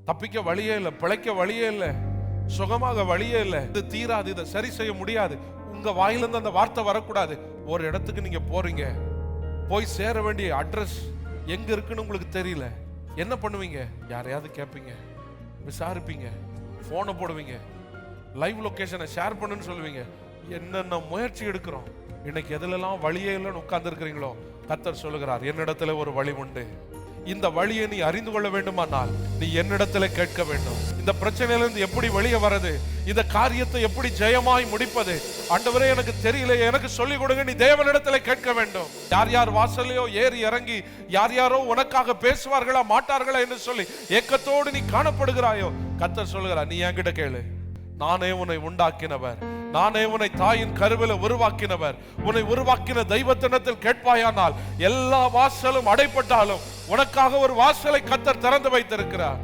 தப்பிக்க வழியே இல்லை, பிழைக்க வழியே இல்லை, சுகமாக வழியே இல்லை. இது தீராது, இதை சரி செய்ய முடியாது. உங்க வாயிலிருந்து அந்த வார்த்தை வரக்கூடாது. ஒரு இடத்துக்கு நீங்க போறீங்க, போய் சேர வேண்டிய அட்ரஸ் எங்க இருக்குன்னு உங்களுக்கு தெரியல. என்ன பண்ணுவீங்க? யாரையாவது கேட்பீங்க, விசாரிப்பீங்க, போனை போடுவீங்க, லைவ் லொகேஷனை ஷேர் பண்ணுன்னு சொல்லுவீங்க. என்னென்ன முயற்சி எடுக்கிறோம். இன்னைக்கு எதுலெல்லாம் வழியே இல்லைன்னு உட்கார்ந்து இருக்கிறீங்களோ, கர்த்தர் சொல்லுகிறார், என்னிடத்துல ஒரு வழி உண்டு. இந்த வழியை நீ அறிந்து கொள்ள வேண்டுமானால் நீ என்னிடத்துல கேட்க வேண்டும். இந்த பிரச்சனையிலிருந்து எப்படி வெளியே வரது, இந்த காரியத்தை எப்படி ஜெயமாய் முடிப்பது, ஆண்டவரே எனக்கு தெரியல, எனக்கு சொல்லிக் கொடுங்க. நீ தேவனிடத்துல கேட்க வேண்டும். யார் யார் வாசலையோ ஏறி இறங்கி யார் யாரோ உனக்காக பேசுவார்களா மாட்டார்களா என்று சொல்லி ஏக்கத்தோடு நீ காணப்படுகிறாயோ, கர்த்தர் சொல்லுகிறார், நீ என்கிட்ட கேளு. நானே உன்னை உண்டாக்கினவர், நானே உன்னை தாயின் கருவில உருவாக்கினவர். உன்னை உருவாக்கின தெய்வத்தினத்தில் கேட்பாயானால் எல்லா வாசலும் அடைப்பட்டாலும் உனக்காக ஒரு வாசலை கர்த்தர் திறந்து வைத்திருக்கிறார்.